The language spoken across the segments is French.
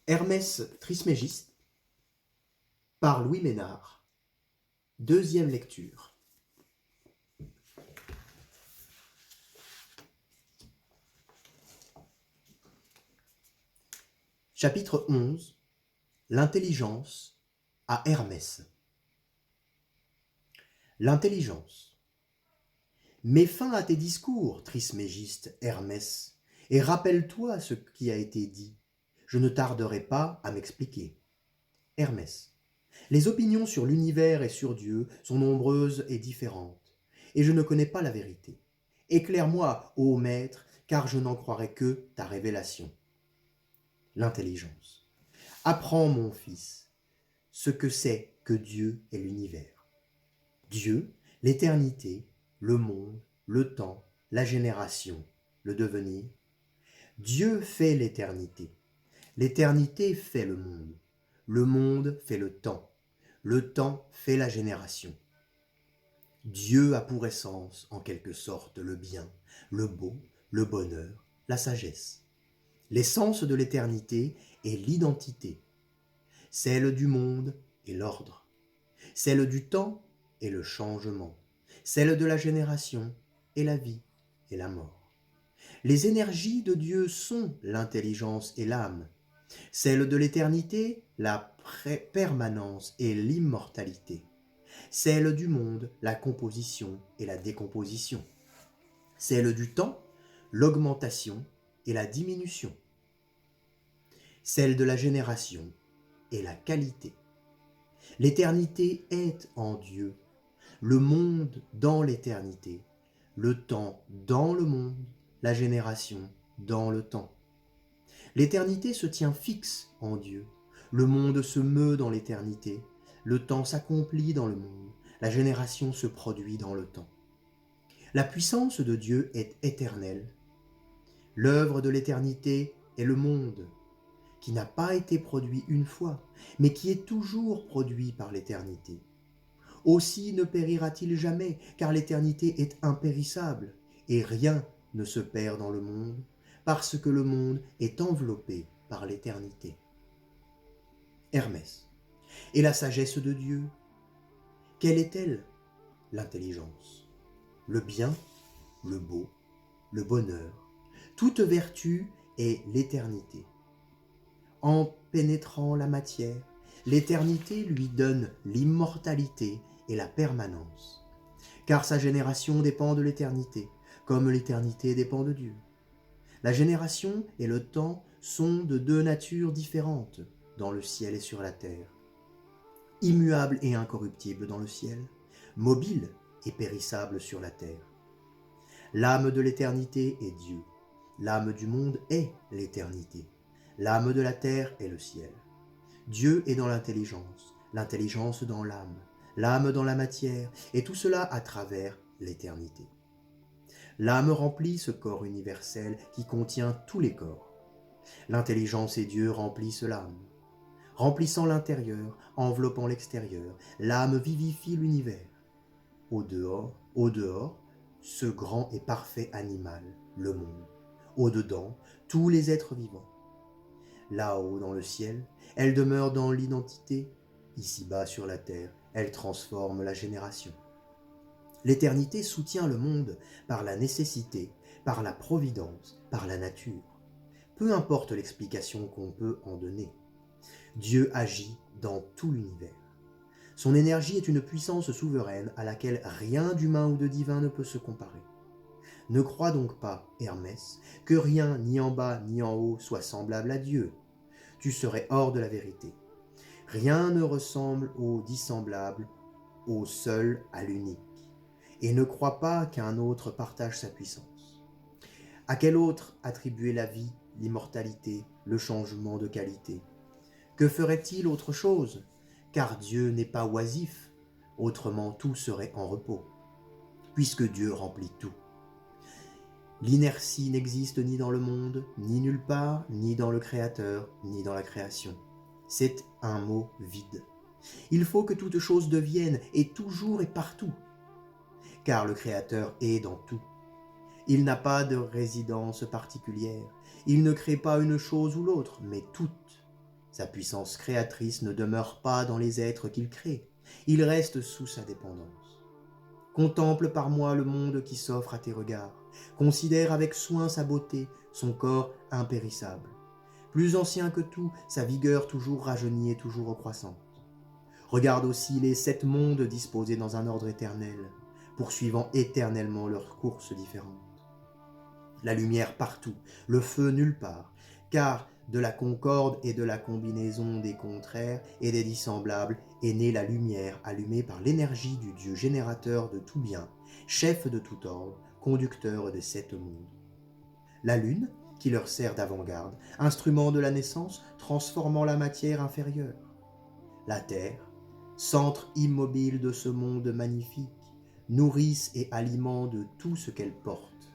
Hermès Trismégiste par Louis Ménard. Deuxième lecture. Chapitre 11. L'intelligence à Hermès. L'intelligence. Mets fin à tes discours, Trismégiste Hermès, et rappelle-toi ce qui a été dit. Je ne tarderai pas à m'expliquer. Hermès. Les opinions sur l'univers et sur Dieu sont nombreuses et différentes, et je ne connais pas la vérité. Éclaire-moi, ô maître, car je n'en croirai que ta révélation. L'intelligence. Apprends, mon fils, ce que c'est que Dieu et l'univers. Dieu, l'éternité, le monde, le temps, la génération, le devenir. Dieu fait l'éternité. L'éternité fait le monde fait le temps fait la génération. Dieu a pour essence, en quelque sorte, le bien, le beau, le bonheur, la sagesse. L'essence de l'éternité est l'identité. Celle du monde est l'ordre. Celle du temps est le changement. Celle de la génération est la vie et la mort. Les énergies de Dieu sont l'intelligence et l'âme. Celle de l'éternité, la permanence et l'immortalité. Celle du monde, la composition et la décomposition. Celle du temps, l'augmentation et la diminution. Celle de la génération et la qualité. L'éternité est en Dieu, le monde dans l'éternité, le temps dans le monde, la génération dans le temps. L'éternité se tient fixe en Dieu, le monde se meut dans l'éternité, le temps s'accomplit dans le monde, la génération se produit dans le temps. La puissance de Dieu est éternelle. L'œuvre de l'éternité est le monde, qui n'a pas été produit une fois, mais qui est toujours produit par l'éternité. Aussi ne périra-t-il jamais, car l'éternité est impérissable, et rien ne se perd dans le monde, parce que le monde est enveloppé par l'éternité. Hermès. Et la sagesse de Dieu, quelle est-elle? L'intelligence, le bien, le beau, le bonheur, toute vertu est l'éternité. En pénétrant la matière, l'éternité lui donne l'immortalité et la permanence, car sa génération dépend de l'éternité, comme l'éternité dépend de Dieu. La génération et le temps sont de deux natures différentes dans le ciel et sur la terre. Immuable et incorruptible dans le ciel, mobile et périssable sur la terre. L'âme de l'éternité est Dieu, l'âme du monde est l'éternité, l'âme de la terre est le ciel. Dieu est dans l'intelligence, l'intelligence dans l'âme dans la matière, et tout cela à travers l'éternité. L'âme remplit ce corps universel qui contient tous les corps. L'intelligence et Dieu remplissent l'âme. Remplissant l'intérieur, enveloppant l'extérieur, l'âme vivifie l'univers. Au dehors, ce grand et parfait animal, le monde. Au-dedans, tous les êtres vivants. Là-haut, dans le ciel, elle demeure dans l'identité. Ici-bas, sur la terre, elle transforme la génération. L'éternité soutient le monde par la nécessité, par la providence, par la nature. Peu importe l'explication qu'on peut en donner. Dieu agit dans tout l'univers. Son énergie est une puissance souveraine à laquelle rien d'humain ou de divin ne peut se comparer. Ne crois donc pas, Hermès, que rien, ni en bas ni en haut, soit semblable à Dieu. Tu serais hors de la vérité. Rien ne ressemble au dissemblable, au seul, à l'unique. Et ne crois pas qu'un autre partage sa puissance. À quel autre attribuer la vie, l'immortalité, le changement de qualité? Que ferait-il autre chose? Car Dieu n'est pas oisif, autrement tout serait en repos, puisque Dieu remplit tout. L'inertie n'existe ni dans le monde, ni nulle part, ni dans le Créateur, ni dans la création. C'est un mot vide. Il faut que toute chose devienne, et toujours et partout, car le Créateur est dans tout. Il n'a pas de résidence particulière, il ne crée pas une chose ou l'autre, mais toutes. Sa puissance créatrice ne demeure pas dans les êtres qu'il crée, il reste sous sa dépendance. Contemple par moi le monde qui s'offre à tes regards, considère avec soin sa beauté, son corps impérissable. Plus ancien que tout, sa vigueur toujours rajeunie et toujours croissante. Regarde aussi les 7 mondes disposés dans un ordre éternel, poursuivant éternellement leurs courses différentes. La lumière partout, le feu nulle part, car de la concorde et de la combinaison des contraires et des dissemblables est née la lumière allumée par l'énergie du Dieu générateur de tout bien, chef de tout ordre, conducteur des 7 mondes. La lune, qui leur sert d'avant-garde, instrument de la naissance, transformant la matière inférieure. La terre, centre immobile de ce monde magnifique, nourrice et aliment de tout ce qu'elle porte.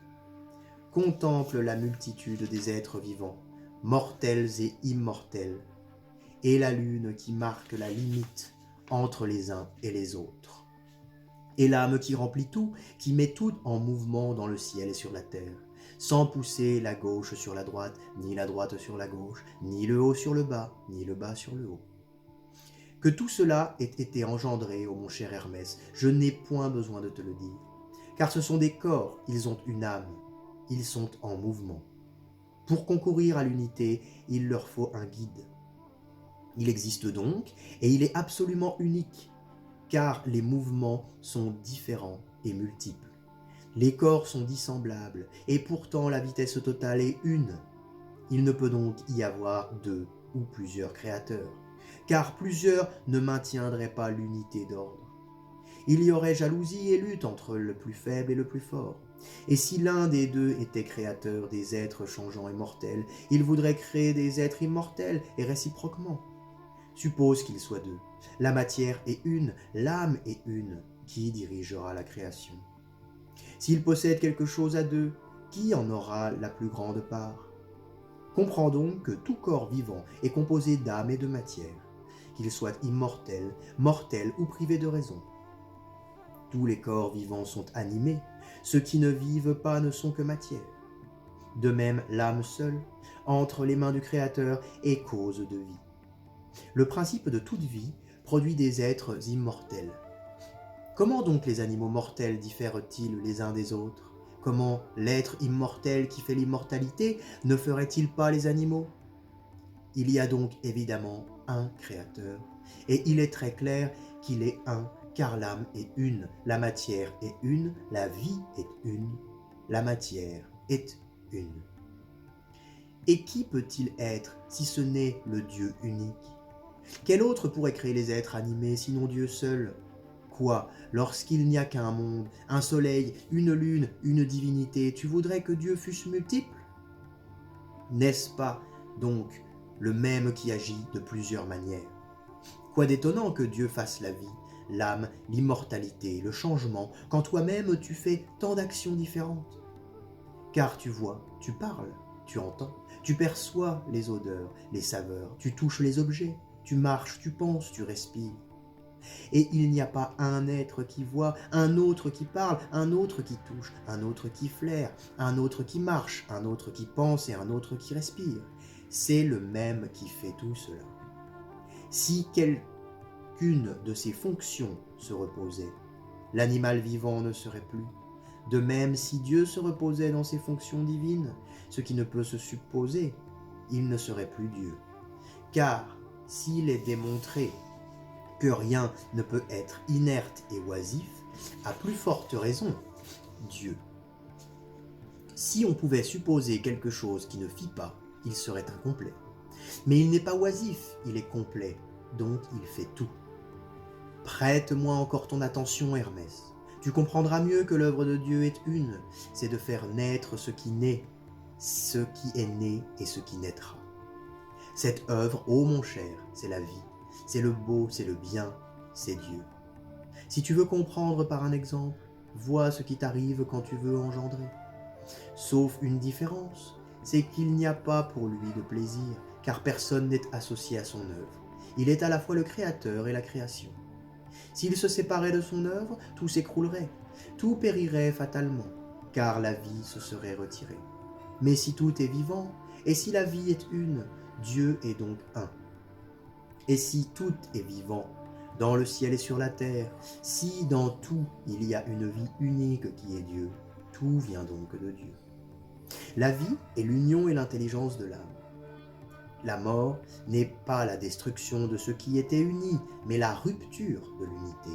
Contemple la multitude des êtres vivants, mortels et immortels, et la lune qui marque la limite entre les uns et les autres. Et l'âme qui remplit tout, qui met tout en mouvement dans le ciel et sur la terre, sans pousser la gauche sur la droite, ni la droite sur la gauche, ni le haut sur le bas, ni le bas sur le haut. Que tout cela ait été engendré, ô mon cher Hermès, je n'ai point besoin de te le dire, car ce sont des corps, ils ont une âme, ils sont en mouvement. Pour concourir à l'unité, il leur faut un guide. Il existe donc, et il est absolument unique, car les mouvements sont différents et multiples. Les corps sont dissemblables, et pourtant la vitesse totale est une. Il ne peut donc y avoir 2 ou plusieurs créateurs, car plusieurs ne maintiendraient pas l'unité d'ordre. Il y aurait jalousie et lutte entre le plus faible et le plus fort. Et si l'un des deux était créateur des êtres changeants et mortels, il voudrait créer des êtres immortels et réciproquement. Suppose qu'ils soient 2. La matière est une, l'âme est une. Qui dirigera la création? S'il possède quelque chose à 2, qui en aura la plus grande part? Comprends donc que tout corps vivant est composé d'âme et de matière, qu'il soit immortel, mortel ou privé de raison. Tous les corps vivants sont animés, ceux qui ne vivent pas ne sont que matière. De même, l'âme seule, entre les mains du Créateur, est cause de vie. Le principe de toute vie produit des êtres immortels. Comment donc les animaux mortels diffèrent-ils les uns des autres? Comment l'être immortel qui fait l'immortalité ne ferait-il pas les animaux? Il y a donc évidemment un Créateur, et il est très clair qu'il est un, car l'âme est une, la matière est une, la vie est une, la matière est une. Et qui peut-il être si ce n'est le Dieu unique? Quel autre pourrait créer les êtres animés sinon Dieu seul? Quoi, lorsqu'il n'y a qu'un monde, un soleil, une lune, une divinité, tu voudrais que Dieu fût multiple? N'est-ce pas donc le même qui agit de plusieurs manières? Quoi d'étonnant que Dieu fasse la vie, l'âme, l'immortalité, le changement, quand toi-même tu fais tant d'actions différentes? Car tu vois, tu parles, tu entends, tu perçois les odeurs, les saveurs, tu touches les objets, tu marches, tu penses, tu respires. Et il n'y a pas un être qui voit, un autre qui parle, un autre qui touche, un autre qui flaire, un autre qui marche, un autre qui pense et un autre qui respire. C'est le même qui fait tout cela. Si quelqu'une de ces fonctions se reposait, l'animal vivant ne serait plus. De même, si Dieu se reposait dans ses fonctions divines, ce qui ne peut se supposer, il ne serait plus Dieu. Car s'il est démontré que rien ne peut être inerte et oisif, à plus forte raison, Dieu. Si on pouvait supposer quelque chose qui ne fit pas, il serait incomplet. Mais il n'est pas oisif, il est complet, donc il fait tout. Prête-moi encore ton attention, Hermès. Tu comprendras mieux que l'œuvre de Dieu est une, c'est de faire naître ce qui naît, ce qui est né et ce qui naîtra. Cette œuvre, ô mon cher, c'est la vie. C'est le beau, c'est le bien, c'est Dieu. Si tu veux comprendre par un exemple, vois ce qui t'arrive quand tu veux engendrer. Sauf une différence, c'est qu'il n'y a pas pour lui de plaisir, car personne n'est associé à son œuvre. Il est à la fois le créateur et la création. S'il se séparait de son œuvre, tout s'écroulerait, tout périrait fatalement, car la vie se serait retirée. Mais si tout est vivant, et si la vie est une, Dieu est donc un. Et si tout est vivant, dans le ciel et sur la terre, si dans tout il y a une vie unique qui est Dieu, tout vient donc de Dieu. La vie est l'union et l'intelligence de l'âme. La mort n'est pas la destruction de ce qui était uni, mais la rupture de l'unité.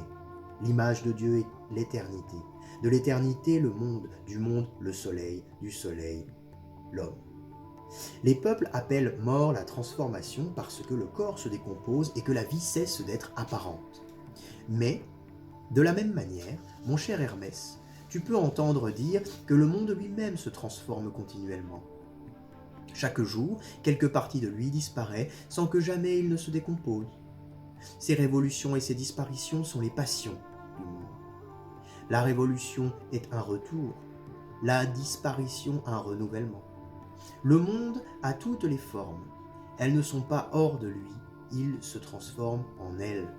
L'image de Dieu est l'éternité. De l'éternité, le monde, du monde, le soleil, du soleil, l'homme. Les peuples appellent mort la transformation parce que le corps se décompose et que la vie cesse d'être apparente. Mais, de la même manière, mon cher Hermès, tu peux entendre dire que le monde lui-même se transforme continuellement. Chaque jour, quelque partie de lui disparaît sans que jamais il ne se décompose. Ces révolutions et ces disparitions sont les passions du monde. La révolution est un retour, la disparition un renouvellement. Le monde a toutes les formes. Elles ne sont pas hors de lui, il se transforme en elles.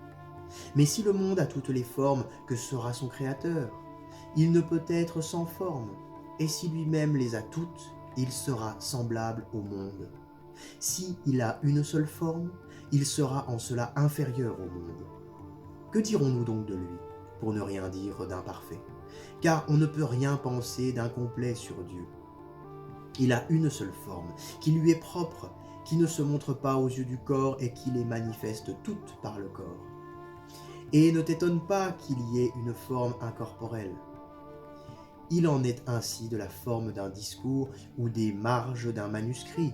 Mais si le monde a toutes les formes, que sera son créateur? Il ne peut être sans forme, et si lui-même les a toutes, il sera semblable au monde. Si il a une seule forme, il sera en cela inférieur au monde. Que dirons-nous donc de lui, pour ne rien dire d'imparfait? Car on ne peut rien penser d'incomplet sur Dieu. Il a une seule forme, qui lui est propre, qui ne se montre pas aux yeux du corps et qui les manifeste toutes par le corps. Et ne t'étonne pas qu'il y ait une forme incorporelle. Il en est ainsi de la forme d'un discours ou des marges d'un manuscrit,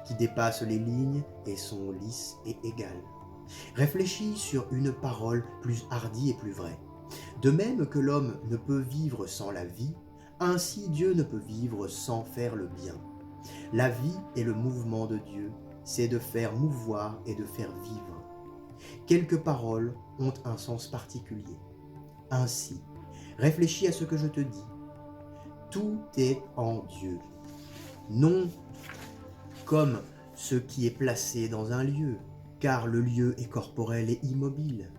qui dépassent les lignes et sont lisses et égales. Réfléchis sur une parole plus hardie et plus vraie. De même que l'homme ne peut vivre sans la vie, ainsi Dieu ne peut vivre sans faire le bien. La vie est le mouvement de Dieu, c'est de faire mouvoir et de faire vivre. Quelques paroles ont un sens particulier. Ainsi, réfléchis à ce que je te dis. Tout est en Dieu. Non comme ce qui est placé dans un lieu, car le lieu est corporel et immobile,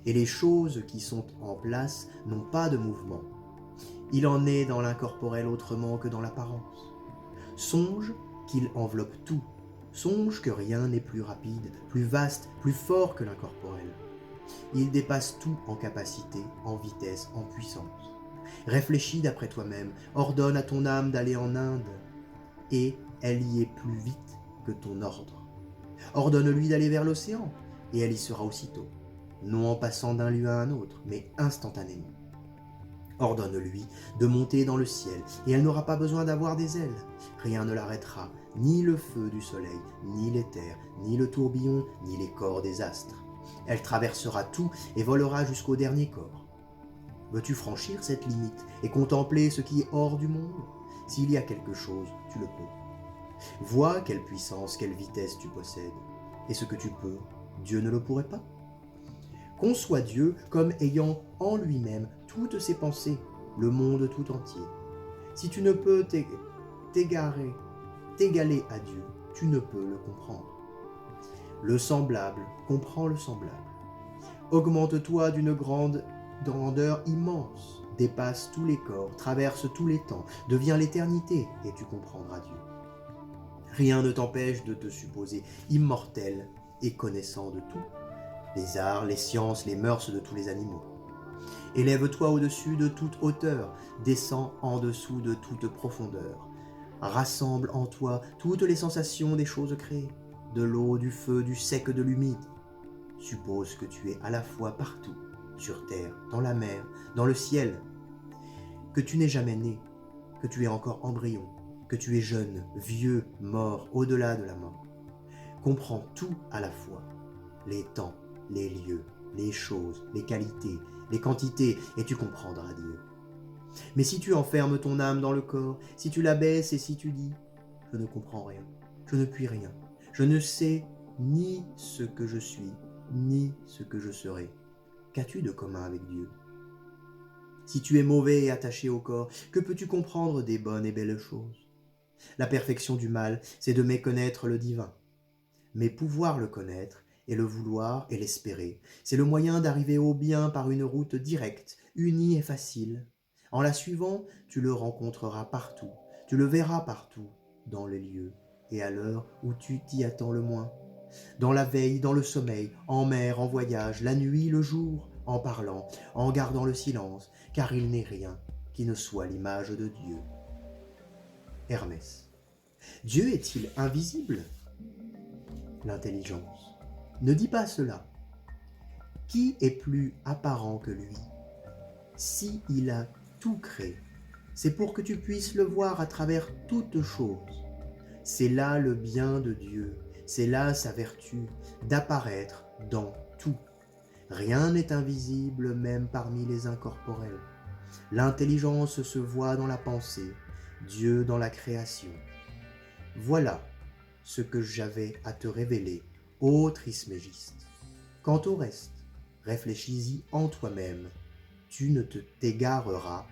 et les choses qui sont en place n'ont pas de mouvement. Il en est dans l'incorporel autrement que dans l'apparence. Songe qu'il enveloppe tout. Songe que rien n'est plus rapide, plus vaste, plus fort que l'incorporel. Il dépasse tout en capacité, en vitesse, en puissance. Réfléchis d'après toi-même, ordonne à ton âme d'aller en Inde, et elle y est plus vite que ton ordre. Ordonne-lui d'aller vers l'océan, et elle y sera aussitôt, non en passant d'un lieu à un autre, mais instantanément. Ordonne-lui de monter dans le ciel, et elle n'aura pas besoin d'avoir des ailes. Rien ne l'arrêtera, ni le feu du soleil, ni l'éther, ni le tourbillon, ni les corps des astres. Elle traversera tout et volera jusqu'au dernier corps. Veux-tu franchir cette limite et contempler ce qui est hors du monde? S'il y a quelque chose, tu le peux. Vois quelle puissance, quelle vitesse tu possèdes. Et ce que tu peux, Dieu ne le pourrait pas? Conçois Dieu comme ayant en lui-même toutes ses pensées, le monde tout entier. Si tu ne peux t'égaler à Dieu, tu ne peux le comprendre. Le semblable comprend le semblable. Augmente-toi d'une grandeur immense, dépasse tous les corps, traverse tous les temps, deviens l'éternité, et tu comprendras Dieu. Rien ne t'empêche de te supposer immortel et connaissant de tout, les arts, les sciences, les mœurs de tous les animaux. Élève-toi au-dessus de toute hauteur, descends en dessous de toute profondeur. Rassemble en toi toutes les sensations des choses créées, de l'eau, du feu, du sec, de l'humide. Suppose que tu es à la fois partout, sur terre, dans la mer, dans le ciel, que tu n'es jamais né, que tu es encore embryon, que tu es jeune, vieux, mort, au-delà de la mort. Comprends tout à la fois, les temps, les lieux, les choses, les qualités, les quantités, et tu comprendras Dieu. Mais si tu enfermes ton âme dans le corps, si tu la baisses et si tu dis « Je ne comprends rien, je ne puis rien, je ne sais ni ce que je suis, ni ce que je serai. » Qu'as-tu de commun avec Dieu? Si tu es mauvais et attaché au corps, que peux-tu comprendre des bonnes et belles choses? La perfection du mal, c'est de méconnaître le divin. Mais pouvoir le connaître, et le vouloir et l'espérer, c'est le moyen d'arriver au bien par une route directe, unie et facile. En la suivant, tu le rencontreras partout, tu le verras partout, dans les lieux et à l'heure où tu t'y attends le moins. dans la veille, dans le sommeil, en mer, en voyage, la nuit, le jour, en parlant, en gardant le silence, car il n'est rien qui ne soit l'image de Dieu. Hermès. Dieu est-il invisible? L'intelligence. Ne dis pas cela. Qui est plus apparent que lui? Si il a tout créé, c'est pour que tu puisses le voir à travers toutes choses. C'est là le bien de Dieu, c'est là sa vertu, d'apparaître dans tout. Rien n'est invisible même parmi les incorporels. L'intelligence se voit dans la pensée, Dieu dans la création. Voilà ce que j'avais à te révéler, ô Trismégiste. Quant au reste, réfléchis-y en toi-même, tu ne t'égareras